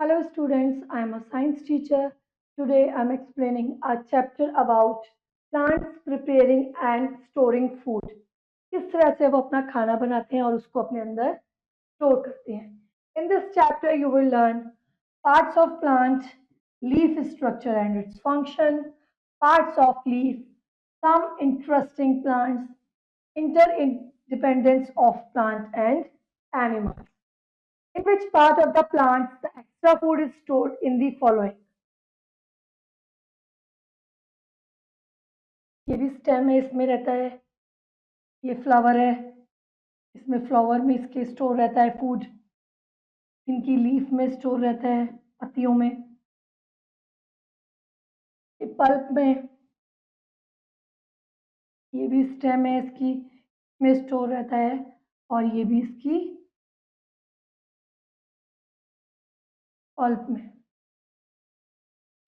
Hello students, I am a science teacher. Today I am explaining a chapter about plants preparing and storing food. किस तरह से वो अपना खाना बनाते हैं और उसको अपने अंदर स्टोर करते हैं. In this chapter you will learn parts of plant, leaf structure and its function, parts of leaf, some interesting plants, interdependence of plant and animals. In which part of the plant the extra food is stored in the following. ये भी stem है, इसमें रहता है. ये flower है, इसमें flower में इसके स्टोर रहता है फूड. इनकी लीफ में स्टोर रहता है, पत्तियों में. ये पल्प में, ये भी स्टेम है इसकी, में स्टोर रहता है. और ये भी इसकी पल्प में.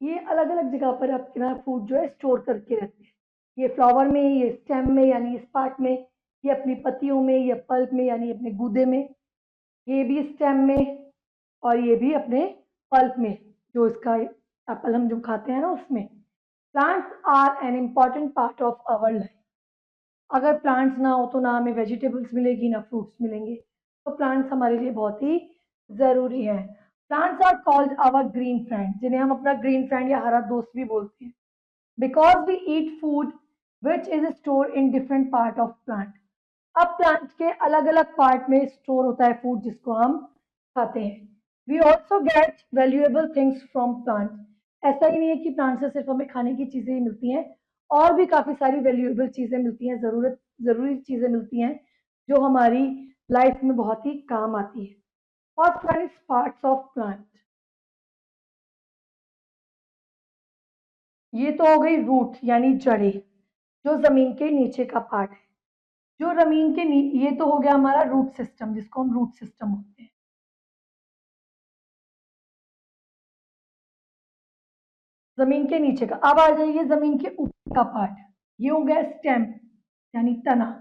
ये अलग अलग जगह पर अपना फूड जो है स्टोर करके रखते हैं. ये फ्लावर में, ये स्टेम में यानी इस पार्ट में, ये अपनी पत्तियों में, ये पल्प में यानी अपने गूदे में, ये भी स्टेम में और ये भी अपने पल्प में, जो इसका एप्पल हम जो खाते हैं ना उसमें. Plants are an important part of our life. अगर प्लांट्स ना हो तो ना हमें वेजिटेबल्स मिलेगी ना फ्रूट्स मिलेंगे. तो प्लांट्स हमारे लिए बहुत ही ज़रूरी है. Plants are called our green friend, जिन्हें हम अपना ग्रीन फ्रेंड या हरा दोस्त भी बोलते हैं. Because we eat food which is store in different part of plant. अब प्लांट के अलग अलग पार्ट में स्टोर होता है फूड जिसको हम खाते हैं. We also get valuable things from plant. ऐसा ही नहीं है कि प्लांट से सिर्फ हमें खाने की चीज़ें ही मिलती हैं, और भी काफ़ी सारी वैल्यूएबल चीज़ें मिलती हैं, ज़रूरी चीज़ें मिलती हैं जो हमारी लाइफ में बहुत ही काम आती है. First one is parts of plant. ये तो हो गई रूट यानी जड़ें, जो ज़मीन के नीचे का पार्ट है. जो जमीन के ये तो हो गया हमारा रूट सिस्टम, जिसको हम रूट सिस्टम बोलते हैं. जमीन के नीचे का. अब आ जाइए जमीन के ऊपर का पार्ट. ये हो गया स्टेम यानी तना.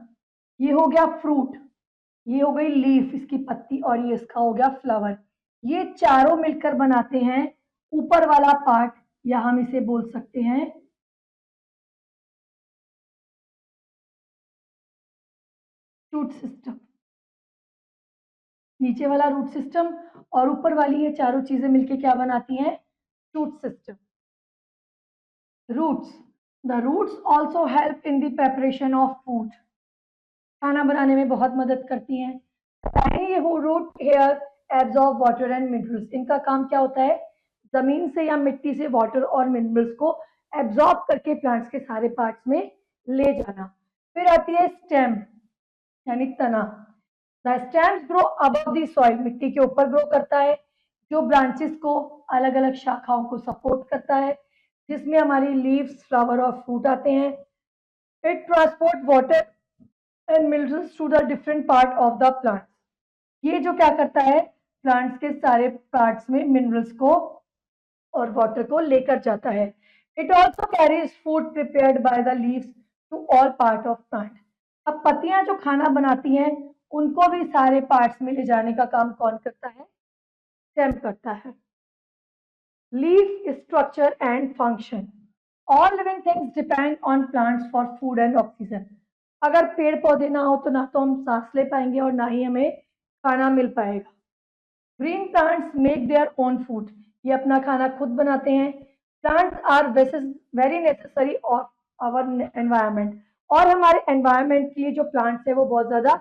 ये हो गया फ्रूट. ये हो गई लीफ इसकी पत्ती, और ये इसका हो गया फ्लावर. ये चारों मिलकर बनाते हैं ऊपर वाला पार्ट, या हम इसे बोल सकते हैं रूट सिस्टम. नीचे वाला रूट सिस्टम और ऊपर वाली ये चारों चीजें मिलकर क्या बनाती हैं? Root system. Roots. The roots also help in the preparation of food. खाना बनाने में बहुत मदद करती हैं. Tiny root hair absorb water and minerals. इनका काम क्या होता है? जमीन से या मिट्टी से वाटर और मिनरल्स को एब्जॉर्ब करके प्लांट्स के सारे पार्ट्स में ले जाना. फिर आती है स्टेम यानी तना. The stems grow above the soil. मिट्टी के ऊपर ग्रो करता है, जो ब्रांचेस को, अलग अलग शाखाओं को सपोर्ट करता है, जिसमें हमारी लीव्स, फ्लावर और फ्रूट आते हैं. It transport water and minerals to the different part of the plant. ये जो क्या करता है, प्लांट्स के सारे पार्ट्स में मिनरल्स को और वाटर को लेकर जाता है. It also carries food prepared by the leaves to all part of plant. अब पत्तियां जो खाना बनाती हैं, उनको भी सारे पार्ट्स में ले जाने का काम कौन करता है? स्टेम करता है. Leaf structure and function. All living things depend on plants for food and oxygen. अगर पेड़ पौधे ना हो तो ना तो हम सांस ले पाएंगे और ना ही हमें खाना मिल पाएगा. Green plants make their own food. ये अपना खाना खुद बनाते हैं. Plants are very necessary of our environment. और हमारे एनवायरनमेंट के लिए जो प्लांट्स है वो बहुत ज़्यादा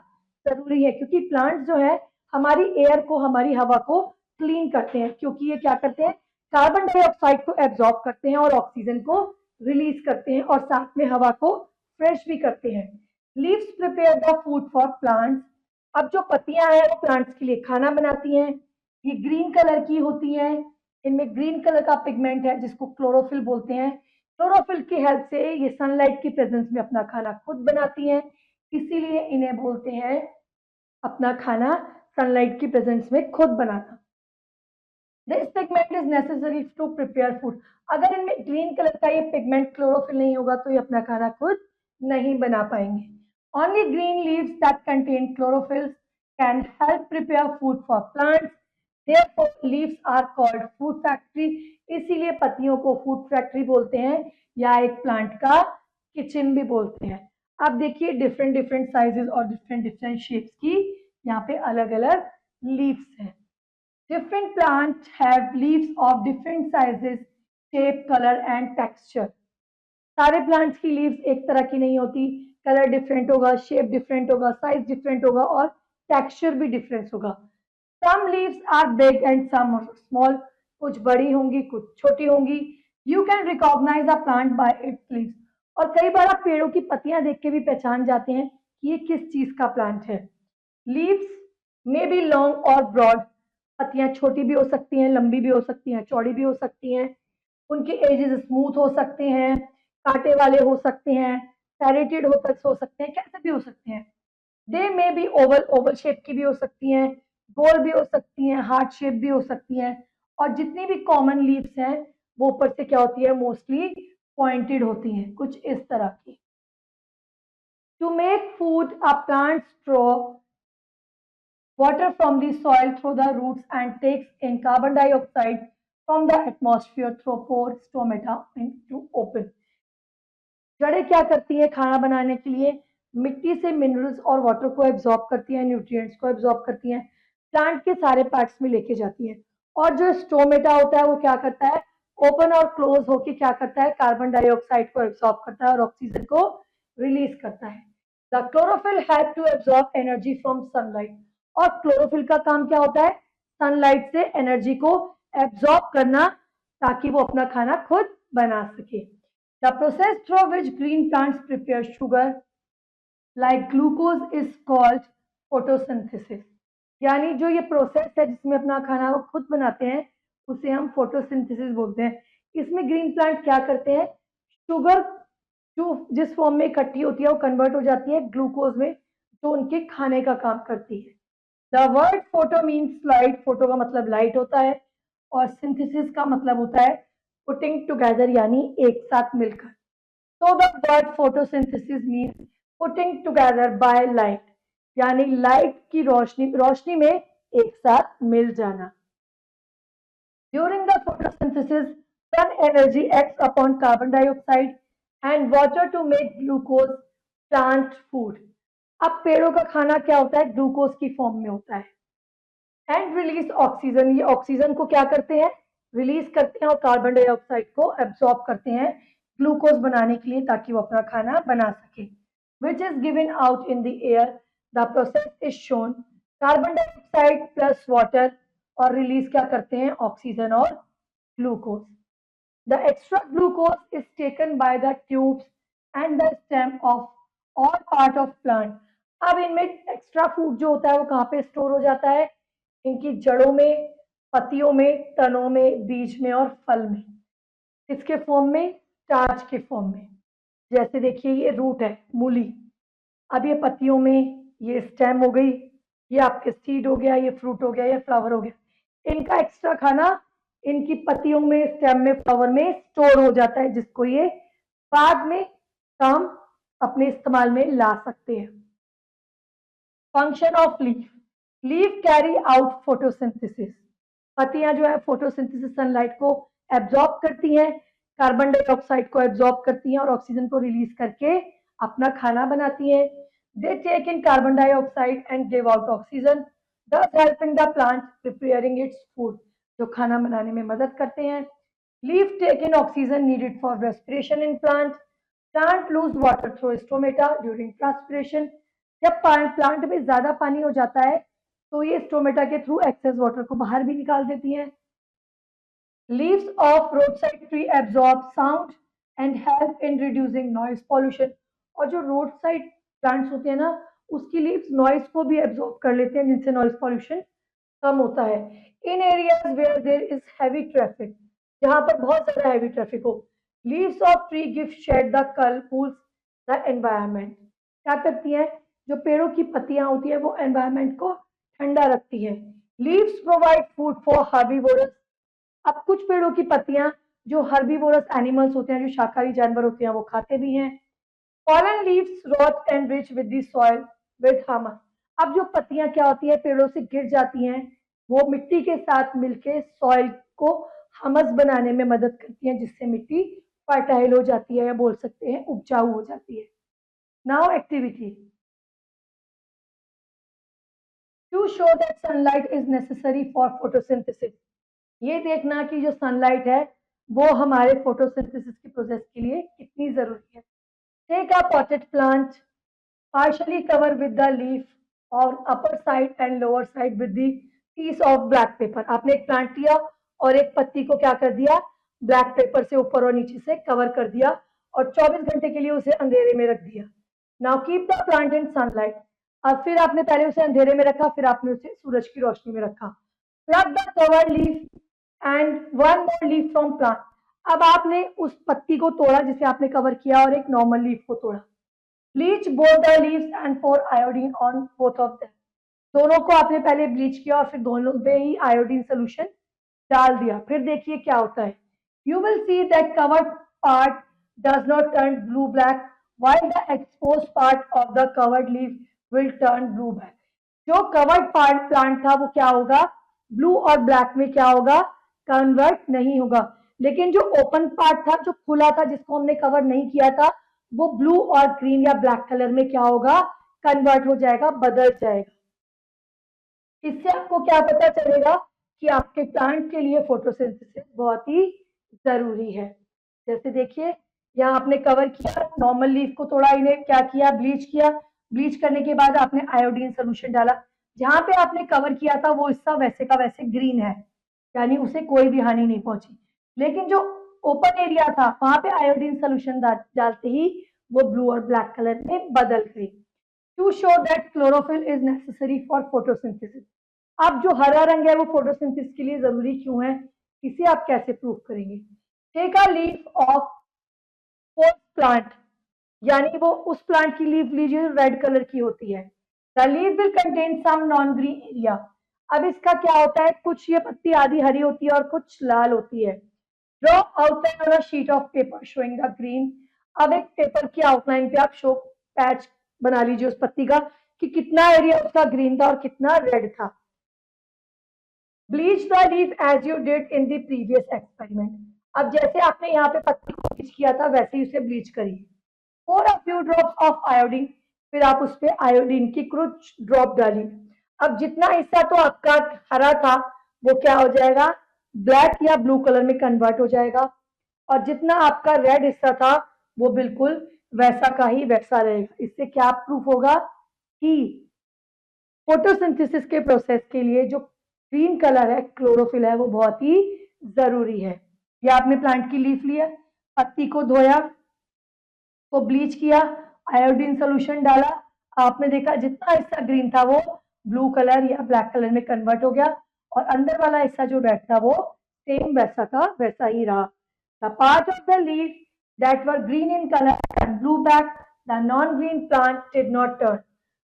ज़रूरी है, क्योंकि प्लांट्स जो है हमारी एयर को, हमारी हवा को क्लीन करते हैं. क्योंकि ये क्या करते हैं? कार्बन डाइऑक्साइड को एब्जॉर्ब करते हैं और ऑक्सीजन को रिलीज करते हैं, और साथ में हवा को फ्रेश भी करते हैं. Leaves prepare the food for plants. अब जो पत्तियां हैं वो प्लांट्स के लिए खाना बनाती हैं. ये ग्रीन कलर की होती हैं. इनमें ग्रीन कलर का पिगमेंट है जिसको क्लोरोफिल बोलते हैं. क्लोरोफिल की हेल्प से ये सनलाइट की प्रेजेंस में अपना खाना खुद बनाती हैं, इसीलिए इन्हें बोलते हैं अपना खाना सनलाइट की प्रेजेंस में खुद बनाना. This pigment is necessary to prepare food. अगर इनमें ग्रीन कलर का ये पिगमेंट क्लोरोफिल नहीं होगा तो ये अपना खाना खुद नहीं बना पाएंगे. Only green leaves that contain chlorophyll can help prepare food for plants. Therefore, leaves are called food factory. इसीलिए पत्तियों को फूड फैक्ट्री बोलते हैं या एक प्लांट का किचन भी बोलते हैं। अब देखिए डिफरेंट डिफरेंट साइजेस और डिफरेंट डिफरेंट शेप्स की यहाँ पे अलग अलग लीव्स हैं। Different plants have leaves of different sizes, shape, color and texture. सारे प्लांट्स की लीव्स एक तरह की नहीं होती, कलर डिफरेंट होगा, शेप डिफरेंट होगा, साइज डिफरेंट होगा और टेक्सचर भी डिफरेंस होगा। Some leaves are big and some small, कुछ बड़ी होंगी कुछ छोटी होंगी। You can recognise a plant by its leaves, और कई बार आप पेड़ों की पत्तियां देख के भी पहचान जाते हैं कि ये किस चीज का प्लांट है। लीव्स मे बी लॉन्ग और ब्रॉड, पत्तियां छोटी भी हो सकती हैं, लंबी भी हो सकती हैं, चौड़ी भी हो सकती हैं। उनके एजेस स्मूथ हो सकते हैं, कांटे वाले हो सकते हैं, सेरेटेड हो सकते हैं, कैसे भी हो सकते हैं। दे में भी ओवल ओवल शेप की भी हो सकती हैं, गोल भी हो सकती हैं, हार्ट शेप भी हो सकती हैं। और जितनी भी कॉमन लीव्स हैं वो ऊपर से क्या होती है, मोस्टली पॉइंटेड होती हैं, कुछ इस तरह की। To make food a plant straw water from the soil through the roots and takes in carbon dioxide from the atmosphere through pores stomata into open. जड़ें क्या करती हैं खाना बनाने के लिए, मिट्टी से मिनरल्स और वाटर को एब्जॉर्ब करती हैं, न्यूट्रिएंट्स को एब्जॉर्ब करती हैं, प्लांट के सारे पार्ट्स में लेके जाती हैं। और जो स्टोमेटा होता है वो क्या करता है, ओपन और क्लोज होके क्या करता है, कार्बन डाइऑक्साइड को एब्जॉर्ब करता है और ऑक्सीजन को रिलीज करता है। The chlorophyll help to absorb energy from sunlight, और क्लोरोफिल का काम क्या होता है, सनलाइट से एनर्जी को एब्जॉर्ब करना ताकि वो अपना खाना खुद बना सके। The process through which green plants prepare sugar like glucose is called photosynthesis. यानी जो ये प्रोसेस है जिसमें अपना खाना वो खुद बनाते हैं उसे हम फोटोसिंथेसिस बोलते हैं। इसमें ग्रीन प्लांट क्या करते हैं, शुगर जो जिस फॉर्म में इकट्ठी होती है वो कन्वर्ट हो जाती है ग्लूकोज में, जो उनके खाने का काम करती है। The word photo means light, photo का मतलब लाइट होता है और सिंथेसिस का मतलब होता है पुटिंग टुगेदर यानी एक साथ मिलकर। So the word photosynthesis means putting together by light, यानी लाइट की रोशनी में एक साथ मिल जाना। During the photosynthesis, sun energy acts upon carbon dioxide and water to make glucose plant food. अब पेड़ों का खाना क्या होता है, ग्लूकोज की फॉर्म में होता है। एंड रिलीज ऑक्सीजन, ये ऑक्सीजन को क्या करते हैं, रिलीज करते हैं और कार्बन डाइऑक्साइड को एब्सॉर्ब करते हैं ग्लूकोज बनाने के लिए ताकि वो अपना खाना बना सके। Which is given out in the air, the process is shown, carbon dioxide plus water और रिलीज क्या करते हैं, ऑक्सीजन और glucose. The extra glucose is taken by the tubes and the stem of all part of plant. अब इनमें extra food जो होता है वो कहाँ पे स्टोर हो जाता है, इनकी जड़ों में, पत्तियों में, तनों में, बीज में और फल में। इसके फॉर्म में, स्टार्च के फॉर्म में। जैसे देखिए ये रूट है, मूली, अब ये पत्तियों में, ये स्टेम हो गई, ये आपके सीड हो गया, ये फ्रूट हो गया, ये फ्लावर हो गया। इनका एक्स्ट्रा खाना इनकी पत्तियों में, स्टेम में, फ्लावर में स्टोर हो जाता है, जिसको ये बाद में काम अपने इस्तेमाल में ला सकते हैं। Function of leaf, leaf carry out photosynthesis, पत्तियां जो है फोटोसिंथेसिस सनलाइट को एब्जॉर्ब करती हैं, कार्बन डाइऑक्साइड को एब्जॉर्ब करती हैं और ऑक्सीजन को रिलीज करके अपना खाना बनाती हैं। They take in carbon dioxide and give out oxygen, thus helping the plant preparing its food, जो खाना बनाने में मदद करते हैं। Leaf take in oxygen needed for respiration in plant, plant lose water through stomata during transpiration, जब plant में ज्यादा पानी हो जाता है तो ये स्टोमेटा के थ्रू एक्सेस वाटर को बाहर भी निकाल देती हैं। Leaves of roadside tree absorb sound and help in reducing noise pollution, और जो रोड साइड प्लांट्स होते हैं ना उसकी लीव्स नॉइज को भी एब्जॉर्ब कर लेते हैं जिनसे नॉइज पॉल्यूशन कम होता है। In areas where there is heavy traffic, जहां पर बहुत ज्यादा हैवी ट्रैफिक हो, leaves of tree give shade the cools the environment, क्या करती हैं, जो पेड़ों की पत्तियां होती है वो एनवायरनमेंट को ठंडा रखती है। Leaves provide food for herbivores, अब कुछ पेड़ों की पत्तियां जो हर्बीवोरस एनिमल्स होते हैं, जो शाकाहारी जानवर होते हैं, वो खाते भी हैं। Fallen leaves rot and rich with the soil with humus, अब जो पत्तियां क्या होती है पेड़ों से गिर जाती हैं वो मिट्टी के साथ मिलके सॉइल को हमस बनाने में मदद करती हैं, जिससे मिट्टी फर्टाइल हो जाती है या बोल सकते हैं उपजाऊ हो जाती है। Now activity to show that sunlight is necessary for photosynthesis. ये देखना कि जो सनलाइट है वो हमारे फोटोसिंथेसिस के प्रोसेस के लिए कितनी जरूरी है। Take a potted plant partially covered with the leaf or upper side and lower side with the piece of black paper। आपने एक प्लांट लिया और एक पत्ती को क्या कर दिया, ब्लैक पेपर से ऊपर और नीचे से कवर कर दिया और 24 घंटे के लिए उसे अंधेरे में रख दिया। Now keep the plant in sunlight. अब फिर आपने पहले उसे अंधेरे में रखा, फिर आपने उसे सूरज की रोशनी में रखा। Plug the covered leaf and one more leaf from plant. अब आपने उस पत्ती को तोड़ा जिसे आपने कवर किया और एक नॉर्मल लीफ को तोड़ा। Bleach both the leaves and pour iodine on both of them. दोनों को आपने पहले ब्लीच किया और फिर दोनों में ही आयोडीन सोल्यूशन डाल दिया। फिर देखिए क्या होता है। You will see that covered part does not turn blue black while the exposed part of the covered leaf will turn blue black। जो कवर्ड पार्ट प्लांट था वो क्या होगा, ब्लू और ब्लैक में क्या होगा, कन्वर्ट नहीं होगा। लेकिन जो ओपन पार्ट था, जो खुला था, जिसको हमने कवर नहीं किया था, वो ब्लू और ग्रीन या ब्लैक कलर में क्या होगा, कन्वर्ट हो जाएगा, बदल जाएगा। इससे आपको क्या पता चलेगा कि आपके प्लांट के लिए फोटोसिंथेसिस बहुत ही जरूरी है। जैसे देखिए यहाँ आपने कवर किया, नॉर्मल लीफ को थोड़ा इन्हें क्या किया, ब्लीच किया। ब्लीच करने के बाद आपने आयोडीन सोल्यूशन डाला। जहां पे आपने कवर किया था वो हिस्सा वैसे का वैसे ग्रीन है, यानी उसे कोई भी हानि नहीं पहुंची। लेकिन जो ओपन एरिया था वहां पे आयोडीन सोल्यूशन डालते ही वो ब्लू और ब्लैक कलर में बदल गई। To show that chlorophyll is necessary for photosynthesis. अब जो हरा रंग है वो फोटोसिंथेसिस के लिए जरूरी क्यों है, इसे आप कैसे प्रूव करेंगे। Take a leaf of plant, यानी वो उस प्लांट की लीफ लीजिए जो रेड कलर की होती है। The leaf will contain some non green area. अब इसका क्या होता है, कुछ ये पत्ती आधी हरी होती है और कुछ लाल होती है। Draw outline on a sheet of paper showing the green. अब एक पेपर की आउटलाइन पे आप शो पैच बना लीजिए उस पत्ती का कि कितना एरिया उसका ग्रीन था और कितना रेड था। Bleach the leaf as you did in the previous experiment. अब जैसे आपने यहाँ पे पत्ती को ब्लीच किया था वैसे ही उसे ब्लीच करिए। और a few drops of iodine, फिर आप उस पर आयोडीन की कुछ ड्रॉप डालिए। अब जितना हिस्सा तो आपका हरा था वो क्या हो जाएगा, ब्लैक या ब्लू कलर में कन्वर्ट हो जाएगा, और जितना आपका रेड हिस्सा था वो बिल्कुल वैसा का ही वैसा रहेगा। इससे क्या प्रूफ होगा कि फोटोसिंथेसिस के प्रोसेस के लिए जो ग्रीन कलर है, क्लोरोफिल है, वो बहुत ही जरूरी है। ये आपने प्लांट की लीफ लिया, पत्ती को धोया, को ब्लीच किया, आयोडीन सोल्यूशन डाला, आपने देखा जितना हिस्सा ग्रीन था वो ब्लू कलर या ब्लैक कलर में कन्वर्ट हो गया, और अंदर वाला हिस्सा जो रेड था वो सेम वैसा का वैसा ही रहा। The part of the leaf that were green in colour and blue back, the non green plant did not turn.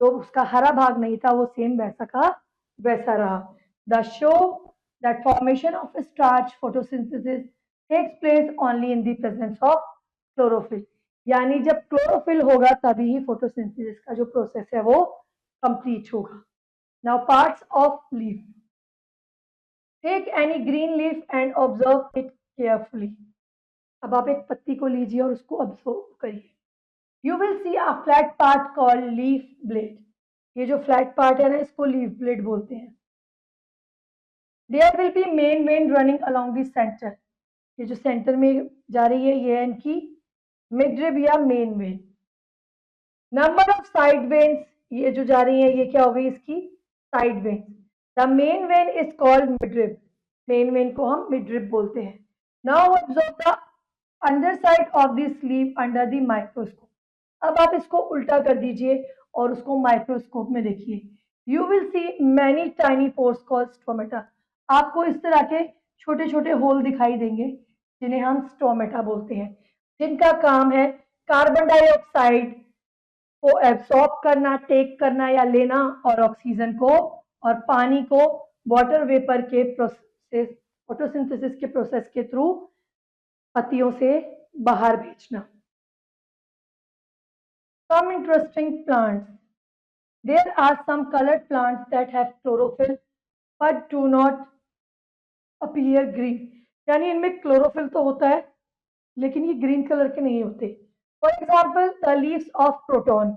तो उसका हरा भाग नहीं था, वो सेम वैसा का वैसा रहा। The show that formation of starch photosynthesis takes place only in the presence of chlorophyll. यानी जब क्लोरोफिल होगा तभी ही फोटोसिंथेसिस का जो प्रोसेस है वो कंप्लीट होगा। Now parts of leaf. Take any green leaf and observe it carefully. अब आप एक पत्ती को लीजिए और उसको ऑब्जर्व करिए। You will see a flat part called leaf blade. ये जो फ्लैट पार्ट है ना, इसको लीफ ब्लेड बोलते हैं। There will be main vein running along the centre. ये जो सेंटर में जा रही है ये है इनकी मिडरिब या main vein. Number of side veins, ये जो जा रही है ये क्या हो गई, इसकी side when. The main vein is called midrib. Main vein को हम मिडरिब बोलते हैं। Now observe the under side of the sleeve under the microscope. अब आप इसको उल्टा कर दीजिए और उसको माइक्रोस्कोप में देखिए। You will see many tiny pores called stomata. आपको इस तरह के छोटे छोटे होल दिखाई देंगे जिन्हें हम स्टोमेटा बोलते हैं, जिनका काम है कार्बन डाइऑक्साइड को एब्सॉर्ब करना, टेक करना या लेना, और ऑक्सीजन को और पानी को वाटर वेपर के प्रोसेस, फोटोसिंथेसिस के प्रोसेस के थ्रू पत्तियों से बाहर भेजना। Some interesting plants. There are some colored plants that have chlorophyll but do not appear green. यानी इनमें क्लोरोफिल तो होता है लेकिन ये ग्रीन कलर के नहीं होते. For example the leaves of proton.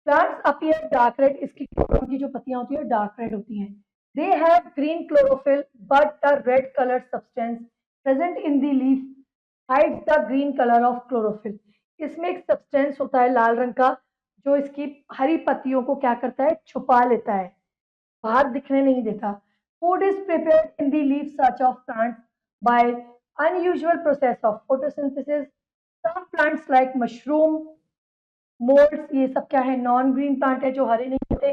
Plants appear dark red. इसकी प्रोटॉन की जो पत्तियां होती है डार्क रेड होती हैं. They have green chlorophyll but the red colour substance present in the leaf hides the green colour of chlorophyll. इसमें एक सब्सटेंस होता है लाल रंग का जो इसकी हरी पत्तियों को क्या करता है, छुपा लेता है, बाहर दिखने नहीं देता. Food is prepared in the leaf such of plants by unusual process of photosynthesis. Some plants like mushroom, moulds, ये सब क्या है, नॉन ग्रीन प्लांट है जो हरे नहीं होते.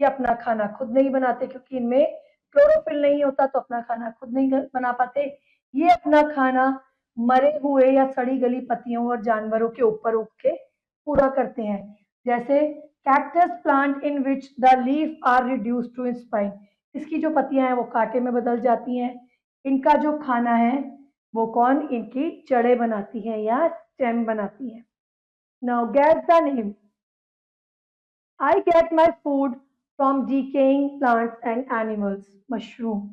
ये अपना खाना खुद नहीं बनाते क्योंकि इनमें क्लोरोफिल नहीं होता तो अपना खाना खुद नहीं बना पाते. ये अपना खाना मरे हुए या सड़ी गली पत्तियों और जानवरों के ऊपर उग के पूरा करते हैं. जैसे cactus plant in which the leaf are reduce to spine. इसकी जो पत्तियां हैं वो कांटे में बदल जाती हैं. इनका जो खाना है वो कौन, इनकी जड़ें बनाती है या स्टेम बनाती है. Now guess the name. I get my food from decaying plants and animals. Mushroom.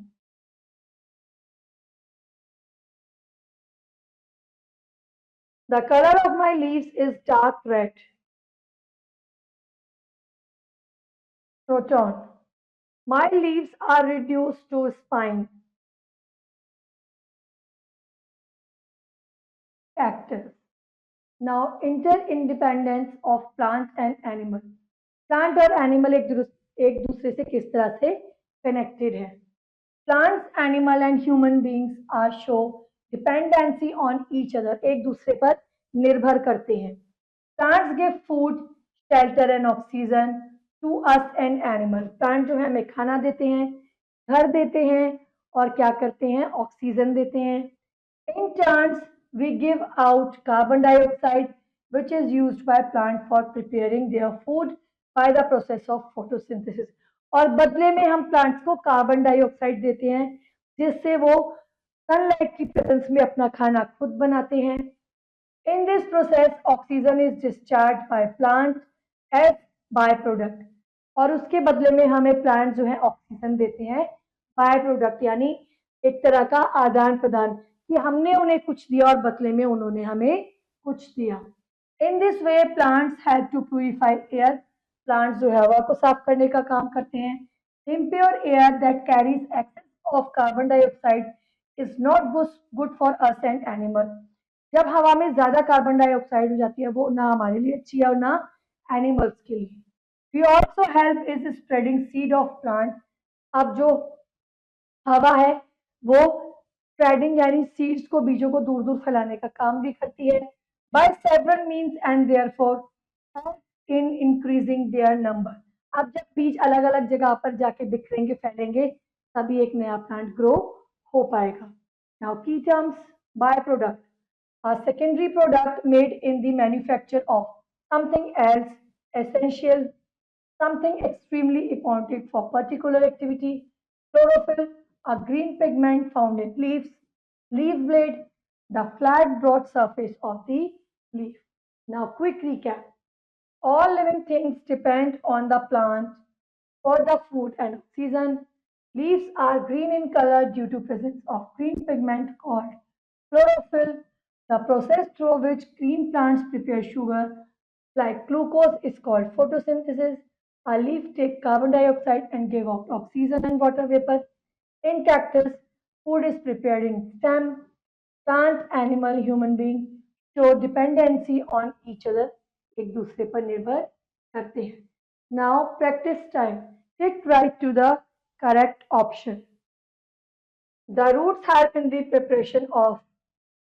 The color of my leaves is dark red. Proton. My leaves are reduced to spine. Cactus. Now interdependence of plants and animals. Plant और animal एक दूसरे से किस तरह से connected है. Plants, animal and human beings are show dependency on each other. एक दूसरे पर निर्भर करते हैं. Plants give food, shelter and oxygen to us and animal. Plant जो है हमें खाना देते हैं, घर देते हैं और क्या करते हैं, ऑक्सीजन देते हैं. In turns we give out carbon dioxide which is used by plant for preparing their food by the process of photosynthesis. और बदले में हम प्लांट्स को कार्बन डाइऑक्साइड देते हैं जिससे वो सनलाइट की प्रेजेंस में अपना खाना खुद बनाते हैं. In this process oxygen is discharge by plant as by product. और उसके बदले में हमें प्लांट जो है ऑक्सीजन देते हैं बाय प्रोडक्ट, यानी एक तरह का आदान प्रदान कि हमने उन्हें कुछ दिया और बदले में उन्होंने हमें कुछ दिया. In this way plants help to purify air. Plants जो है हवा को साफ करने का काम करते हैं. Impure air that carries excess of carbon dioxide is not good for us and animal. जब हवा में ज्यादा कार्बन डाइऑक्साइड हो जाती है वो ना हमारे लिए अच्छी है और ना एनिमल्स के लिए. We also help is spreading seed of plant. अब जो हवा है वो स्प्रेडिंग यानी सीड्स को, बीजों को दूर दूर फैलाने का काम भी करती है. By several means and therefore in increasing their number. अब जब बीज अलग अलग जगह पर जाके बिखरेंगे, फैलेंगे, तभी एक नया प्लांट ग्रो हो पाएगा. नाउ की terms. By product, a secondary product made in the manufacture of something else essential, something extremely important for particular activity. Chlorophyll, a green pigment found in leaves. Leaf blade, the flat broad surface of the leaf. Now quick recap. All living things depend on the plant for the food and oxygen. Leaves are green in color due to presence of green pigment called chlorophyll. The process through which green plants prepare sugar like glucose is called photosynthesis. A leaf takes carbon dioxide and give out oxygen and water vapor. In cactus, food is prepared in stem. Plant, animal, human being show dependency on each other. एक दूसरे पर निर्भर करते हैं. Now practice time. Tick right to the correct option. The roots help in the preparation of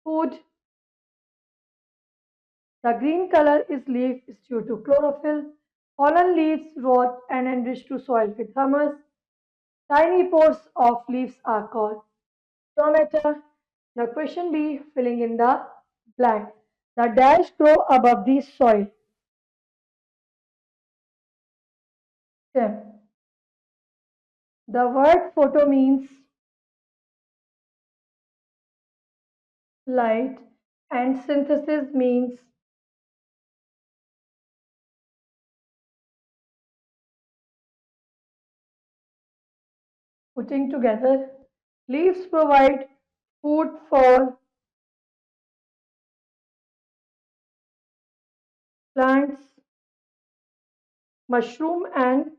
food. The green color is leaf is due to chlorophyll. Fallen leaves rot and enrich to soil with humus. Tiny pores of leaves are called stomata. Now question B, filling in the blank. The dash grow above the soil. Stem. The word photo means light and synthesis means Putting together, leaves provide food for plants, mushroom and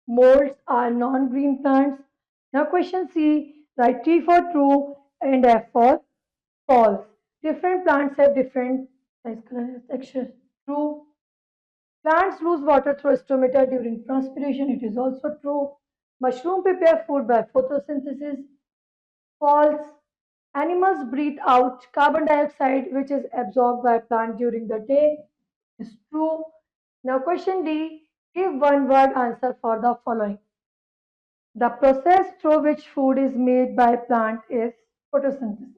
molds are non-green plants. Now question C, write T for true and F for false. Different plants have different size, color, and texture. True. Plants lose water through stomata during transpiration. It is also true. Mushroom prepare food by photosynthesis. False. Animals breathe out carbon dioxide which is absorbed by plant during the day. Is true. Now question D. Give one word answer for the following. The process through which food is made by plant is photosynthesis.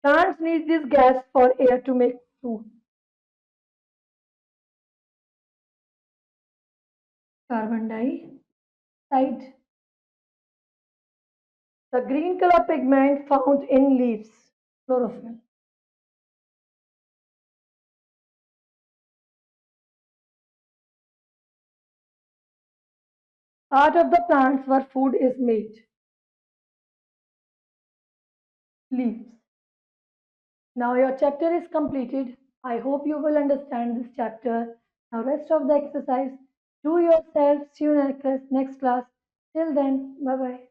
Plants need this gas for air to make food. Carbon dioxide. The green color pigment found in leaves. Chlorophyll. Part of the plants where food is made. Leaves. Now your chapter is completed. I hope you will understand this chapter. Now rest of the exercise. Do yourself. See you next class. Till then, bye bye.